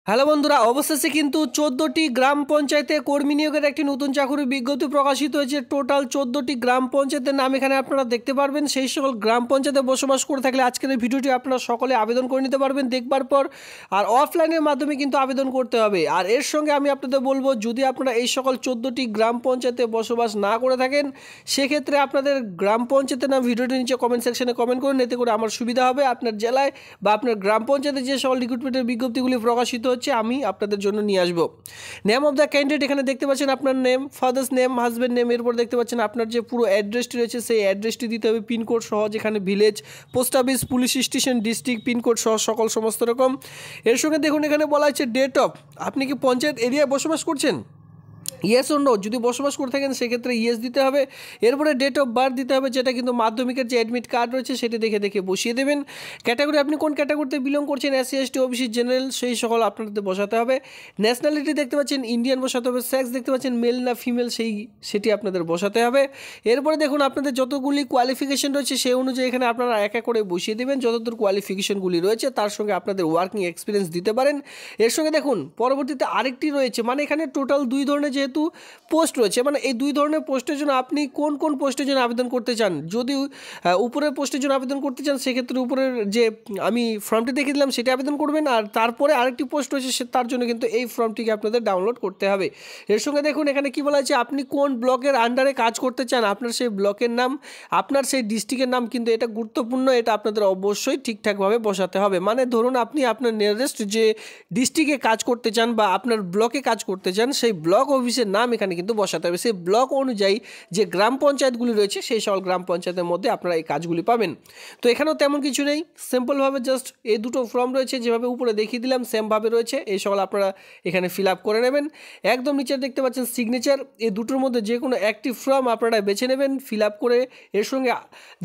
Hello বন্ধুরা, অবশেষে কিন্তু 14টি গ্রাম পঞ্চায়েতে কর্মী নিয়োগের একটি নতুন চাকরির বিজ্ঞপ্তি প্রকাশিত হয়েছে। টোটাল 14টি গ্রাম পঞ্চায়েতের নাম এখানে আপনারা দেখতে পারবেন। সেই সকল গ্রাম পঞ্চায়েতে বসবাস করে থাকলে আজকের এই ভিডিওটি আপনারা সকলে আবেদন করে নিতে পারবেন দেখবার পর। আর অফলাইনের মাধ্যমে কিন্তু আবেদন করতে হবে। আর এর সঙ্গে আমি আপনাদের বলবো, যদি আপনারা এই সকল 14টি গ্রাম পঞ্চায়েতে বসবাস না করে থাকেন, সেক্ষেত্রে আপনাদের গ্রাম পঞ্চায়েতের নাম ভিডিওটির নিচে কমেন্ট সেকশনে কমেন্ট করুন। এতে করে আমার সুবিধা হবে। আপনার জেলায় বা আপনার গ্রাম পঞ্চায়েতে যে সকল রিক্রুটমেন্টের বিজ্ঞপ্তিগুলি প্রকাশিত আমি আপনাদের জন্য নিয়ে আসবো। নেম অফ দ্য ক্যান্ডিডেট এখানে দেখতে পাচ্ছেন, আপনার name, father's name, husband name. এরপর দেখতে পাচ্ছেন আপনার যে পুরো অ্যাড্রেসটি রয়েছে সেই অ্যাড্রেসটি দিতে হবে, পিনকোড সহ, যেখানে village, post office, police station, district, pincode সহ সকল সমস্ত রকম। এর সঙ্গে দেখুন এখানে বলা হচ্ছে ডেট অফ, আপনি কি পঞ্চায়েত এরিয়ায় বসবাস করছেন? ইয়েস ও নো, যদি বসবাস করে থাকেন সেক্ষেত্রে ইয়েস দিতে হবে। এরপরে ডেট অফ বার্থ দিতে হবে, যেটা কিন্তু মাধ্যমিকের যে অ্যাডমিট কার্ড রয়েছে সেটি দেখে দেখে বসিয়ে দেবেন। ক্যাটাগরি, আপনি কোন ক্যাটাগরিতে বিলং করছেন, এসসি, এসটি, ওবিসি, জেনারেল, সেই সকল আপনাদের বসাতে হবে। ন্যাশনালিটি দেখতে পাচ্ছেন ইন্ডিয়ান বসাতে হবে। সেক্স দেখতে পাচ্ছেন মেল না ফিমেল, সেটি আপনাদের বসাতে হবে। এরপরে দেখুন আপনাদের যতগুলি কোয়ালিফিকেশন রয়েছে সেই অনুযায়ী এখানে আপনারা এক এক করে বসিয়ে দেবেন। যতদূর কোয়ালিফিকেশনগুলি রয়েছে তার সঙ্গে আপনাদের ওয়ার্কিং এক্সপিরিয়েন্স দিতে পারেন। এর সঙ্গে দেখুন পরবর্তীতে আরেকটি রয়েছে, মানে এখানে টোটাল দুই ধরনের যেহেতু পোস্ট রয়েছে, মানে এই দুই ধরনের পোস্টের জন্য আপনি কোন কোন পোস্টের জন্য আবেদন করতে চান। যদি উপরের পোস্টের জন্য আবেদন করতে চান সেক্ষেত্রে উপরের যে আমি ফর্মটি দেখে দিলাম সেটি আবেদন করবেন। আর তারপরে আরেকটি পোস্ট রয়েছে তার জন্য কিন্তু এই ফর্মটিকে আপনাদের ডাউনলোড করতে হবে। এর সঙ্গে দেখুন এখানে কি বলা হয়েছে, আপনি কোন ব্লকের আন্ডারে কাজ করতে চান, আপনার সেই ব্লকের নাম, আপনার সেই ডিস্ট্রিক্টের নাম, কিন্তু এটা গুরুত্বপূর্ণ, এটা আপনাদের অবশ্যই ঠিকঠাকভাবে বসাতে হবে। মানে ধরুন আপনি আপনার নিয়ারেস্ট যে ডিস্ট্রিক্টে কাজ করতে চান বা আপনার ব্লকে কাজ করতে চান, সেই ব্লক অফিসের নাম এখানে কিন্তু বসাতে হবে। সেই ব্লক অনুযায়ী যে গ্রাম পঞ্চায়েতগুলি রয়েছে সেই সকল গ্রাম পঞ্চায়েতের মধ্যে আপনারা এই কাজগুলি পাবেন। তো এখানেও তেমন কিছু নেই, সিম্পলভাবে জাস্ট এই দুটো ফর্ম রয়েছে, যেভাবে উপরে দেখিয়ে দিলাম সেমভাবে রয়েছে। এই সকল আপনারা এখানে ফিল আপ করে নেবেন। একদম নিচে দেখতে পাচ্ছেন সিগনেচার, এই দুটোর মধ্যে যে কোনো একটি ফর্ম আপনারা বেছে নেবেন, ফিল আপ করে এর সঙ্গে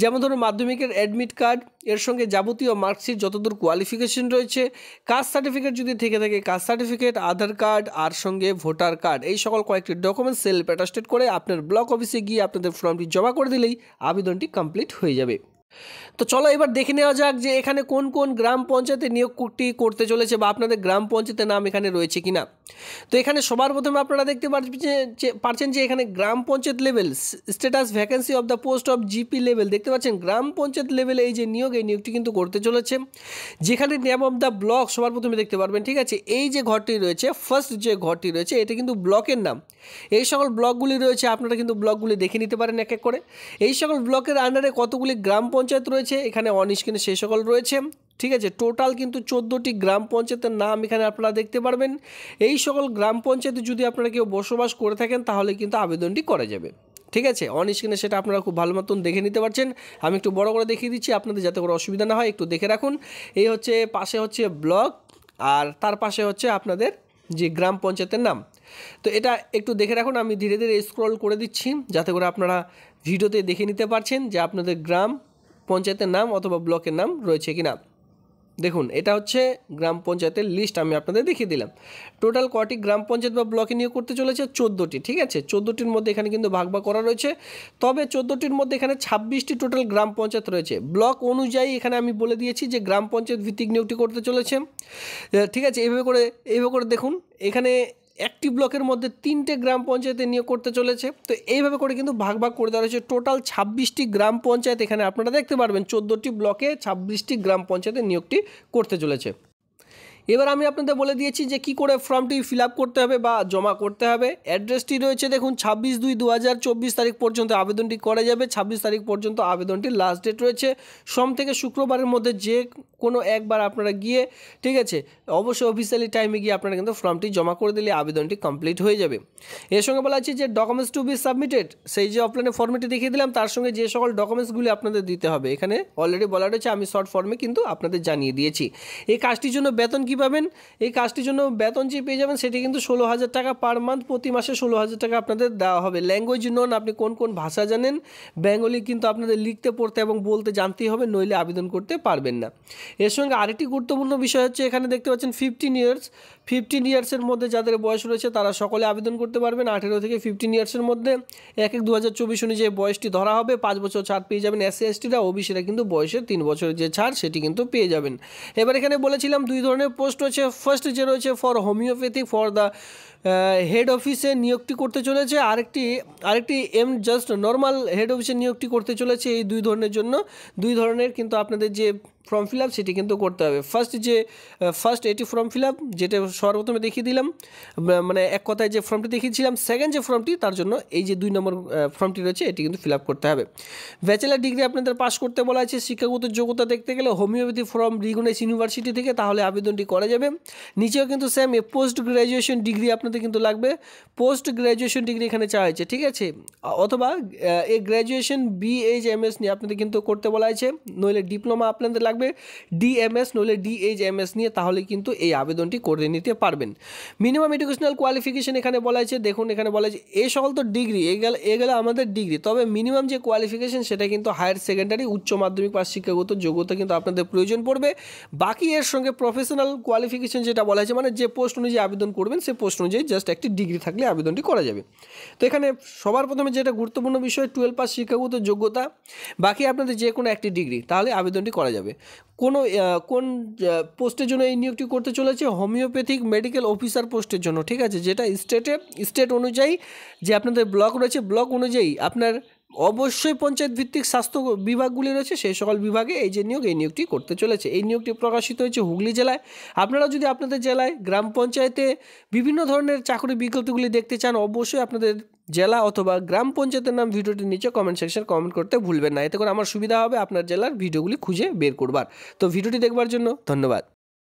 যেমন ধরুন মাধ্যমিকের অ্যাডমিট কার্ড, এর সঙ্গে যাবতীয় মার্কশিট, যতদূর কোয়ালিফিকেশন রয়েছে, কাস্ট সার্টিফিকেট যদি থেকে থাকে কাস্ট সার্টিফিকেট, আধার কার্ড, আর সঙ্গে ভোটার কার্ড, এই সকল কয়েকটি ডকুমেন্টস সেলফ অ্যাটাস্টেড করে আপনার ব্লক অফিসে গিয়ে আপনাদের ফর্মটি জমা করে দিলেই আবেদনটি কমপ্লিট হয়ে যাবে। তো চলো এবার দেখে নেওয়া যাক যে এখানে কোন কোন গ্রাম পঞ্চায়েতে নিয়োগটি করতে চলেছে বা আপনাদের গ্রাম পঞ্চায়েতের নাম এখানে রয়েছে কিনা। তো এখানে সবার প্রথমে আপনারা দেখতে পাচ্ছেন যে এখানে গ্রাম panchayat level status vacancy of the post of GP level, দেখতে পাচ্ছেন গ্রাম পঞ্চায়েত লেভেলে এই যে নিয়োগটি কিন্তু করতে চলেছে। যেখানে নেম অফ দ্য ব্লক সবার প্রথমে দেখতে পারবেন, ঠিক আছে। এই যে ঘরটি রয়েছে, ফার্স্ট যে ঘরটি রয়েছে, এটা কিন্তু ব্লকের নাম। এই সকল ব্লকগুলি রয়েছে, আপনারা কিন্তু ব্লকগুলি দেখে নিতে পারেন এক এক করে। এই সকল ব্লকের আন্ডারে কতগুলি গ্রাম পঞ্চায়েত রয়েছে এখানে অন স্ক্রিনে সেই সকল রয়েছে, ঠিক আছে। টোটাল কিন্তু 14টি গ্রাম পঞ্চায়েতের নাম এখানে আপনারা দেখতে পারবেন। এই সকল গ্রাম পঞ্চায়েতে যদি আপনারা কেউ বসবাস করে থাকেন তাহলে কিন্তু আবেদনটি করা যাবে, ঠিক আছে। অন স্ক্রিনে সেটা আপনারা খুব ভালো মতন দেখে নিতে পারছেন। আমি একটু বড় করে দেখিয়ে দিচ্ছি আপনাদের, যাতে করে অসুবিধা না হয়, একটু দেখে রাখুন। এই হচ্ছে পাশে হচ্ছে ব্লক, আর তার পাশে হচ্ছে আপনাদের যে গ্রাম পঞ্চায়েতের নাম। তো এটা একটু দেখে রাখুন, আমি ধীরে ধীরে স্ক্রল করে দিচ্ছি যাতে করে আপনারা ভিডিওতে দেখে নিতে পারছেন যে আপনাদের গ্রাম পঞ্চায়েতের নাম অথবা ব্লকের নাম রয়েছে কিনা। দেখুন এটা হচ্ছে গ্রাম পঞ্চায়েতের লিস্ট, আমি আপনাদের দেখিয়ে দিলাম। টোটাল কটি গ্রাম পঞ্চায়েত বা ব্লকে নিয়োগ করতে চলেছে, 14টি, ঠিক আছে। 14টির মধ্যে এখানে কিন্তু ভাগ করা রয়েছে, তবে 14টির মধ্যে এখানে 26টি টোটাল গ্রাম পঞ্চায়েত রয়েছে। ব্লক অনুযায়ী এখানে আমি বলে দিয়েছি যে গ্রাম পঞ্চায়েত ভিত্তিক নিয়োগটি করতে চলেছে, ঠিক আছে। এইভাবে করে দেখুন এখানে একটি ব্লকের মধ্যে 3টে গ্রাম পঞ্চায়েতে নিয়োগ করতে চলেছে। তো এইভাবে করে কিন্তু ভাগ করে দেওয়া হয়েছে। টোটাল 26টি গ্রাম পঞ্চায়েত এখানে আপনারা দেখতে পারবেন। 14টি ব্লকে 26টি গ্রাম পঞ্চায়েতে নিয়োগটি করতে চলেছে। এবার আমি আপনাদের বলে দিয়েছি যে কি করে ফর্মটি ফিল আপ করতে হবে বা জমা করতে হবে। অ্যাড্রেসটি রয়েছে দেখুন 26/2/2024 তারিখ পর্যন্ত আবেদনটি করা যাবে। 26 তারিখ পর্যন্ত আবেদনটির লাস্ট ডেট রয়েছে। সোম থেকে শুক্রবারের মধ্যে যে কোনো একবার আপনারা গিয়ে, ঠিক আছে, অবশ্যই অফিসিয়ালি টাইমে গিয়ে আপনারা কিন্তু ফর্মটি জমা করে দিলে আবেদনটি কমপ্লিট হয়ে যাবে। এর সঙ্গে বলা আছে যে ডকুমেন্টস টু বি সাবমিটেড, সেই যে অফলাইনে ফর্মটি দেখিয়ে দিলাম তার সঙ্গে যে সকল ডকুমেন্টসগুলি আপনাদের দিতে হবে এখানে অলরেডি বলা রয়েছে, আমি শর্ট ফর্মে কিন্তু আপনাদের জানিয়ে দিয়েছি। এই কাজটির জন্য বেতন কী পাবেন, এই কাজটির জন্য বেতন যে পেয়ে যাবেন সেটি কিন্তু 16,000 টাকা পার মান্থ, প্রতি মাসে 16,000 টাকা আপনাদের দেওয়া হবে। ল্যাঙ্গুয়েজ নন, আপনি কোন কোন ভাষা জানেন, বেঙ্গলি কিন্তু আপনাদের লিখতে পড়তে এবং বলতে জানতেই হবে, নইলে আবেদন করতে পারবেন না। এর সঙ্গে আরেকটি গুরুত্বপূর্ণ বিষয় হচ্ছে এখানে দেখতে পাচ্ছেন 15 ইয়ার্সের মধ্যে যাদের বয়স রয়েছে তারা সকলে আবেদন করতে পারবেন। 18 থেকে 15 ইয়ার্সের মধ্যে 1/1/2024 অনুযায়ী বয়সটি ধরা হবে। 5 বছর ছাড় পেয়ে যাবেন SC/STরা, ওবিসিরা কিন্তু বয়সের 3 বছরের যে ছাড় সেটি কিন্তু পেয়ে যাবেন। এবার এখানে বলেছিলাম 2 ধরনের পোস্ট রয়েছে। ফার্স্ট যে রয়েছে for homeopathic for the head অফিসে নিয়োগটি করতে চলেছে, আরেকটি জাস্ট নর্মাল হেড অফিসে নিয়োগটি করতে চলেছে। এই 2 ধরনের জন্য 2 ধরনের কিন্তু আপনাদের যে ফর্ম ফিল আপ সেটি কিন্তু করতে হবে। ফার্স্ট এটি ফর্ম ফিল আপ যেটা সর্বপ্রথমে দেখিয়ে দিলাম, মানে এক কথায় যে ফর্মটি দেখিয়েছিলাম। সেকেন্ড যে ফর্মটি তার জন্য এই যে 2 নম্বর ফর্মটি রয়েছে এটি কিন্তু ফিল আপ করতে হবে। ব্যাচেলার ডিগ্রি আপনাদের পাস করতে বলা আছে। শিক্ষাগত যোগ্যতা দেখতে গেলে হোমিওপ্যাথি ফ্রম রিকগনাইজড ইউনিভার্সিটি থেকে, তাহলে আবেদনটি করা যাবে। নিচেও কিন্তু সেম পোস্ট গ্র্যাজুয়েশন ডিগ্রি আপনাদের কিন্তু লাগবে। পোস্ট গ্র্যাজুয়েশন ডিগ্রি এখানে চাওয়া হয়েছে, ঠিক আছে, অথবা এই গ্র্যাজুয়েশন BHMS নিয়ে আপনাদের কিন্তু করতে বলা হয়েছে, নইলে ডিপ্লোমা আপনাদের লাগবে DMS নইলে DHMS নিয়ে, তাহলে কিন্তু এই আবেদনটি করে নিতে পারবেন। মিনিমাম এডুকেশনাল কোয়ালিফিকেশন এখানে বলা আছে, দেখুন এখানে বলা আছে এই সকল তো ডিগ্রি এগুলো আমাদের ডিগ্রি, তবে মিনিমাম যে কোয়ালিফিকেশন সেটা কিন্তু হায়ার সেকেন্ডারি উচ্চ মাধ্যমিক পাস শিক্ষাগত যোগ্যতা কিন্তু আপনাদের প্রয়োজন পড়বে। বাকি এর সঙ্গে প্রফেশনাল কোয়ালিফিকেশন যেটা বলা আছে, মানে যে পোস্ট অনুযায়ী আবেদন করবেন সে পোস্ট অনুযায়ী জাস্ট একটি ডিগ্রি থাকলে আবেদনটি করা যাবে। তো এখানে সবার প্রথমে যেটা গুরুত্বপূর্ণ বিষয় 12 পাস শিক্ষাগত যোগ্যতা, বাকি আপনাদের যে কোনো একটি ডিগ্রি, তাহলে আবেদনটি করা যাবে। কোন পোস্টের জন্য এই নিয়োগটি করতে চলেছে? হোমিওপ্যাথিক মেডিকেল অফিসার পোস্টের জন্য, ঠিক আছে, যেটা স্টেট অনুযায়ী যে আপনাদের ব্লক রয়েছে, ব্লক অনুযায়ী আপনার অবশ্যই পঞ্চায়েত ভিত্তিক স্বাস্থ্য বিভাগগুলি রয়েছে, সেই সকল বিভাগে এই নিয়োগটি করতে চলেছে। এই নিয়োগটি প্রকাশিত হয়েছে হুগলি জেলায়। আপনারা যদি আপনাদের জেলায় গ্রাম পঞ্চায়েতে বিভিন্ন ধরনের চাকরি বিজ্ঞপ্তিগুলি দেখতে চান, অবশ্যই আপনাদের জেলা অথবা গ্রাম পঞ্চায়েতের নাম ভিডিওটির নিচে কমেন্ট সেকশন কমেন্ট করতে ভুলবেন না, এতে করে আমার সুবিধা হবে আপনার জেলার ভিডিওগুলি খুঁজে বের করবার। তো ভিডিওটি দেখবার জন্য ধন্যবাদ।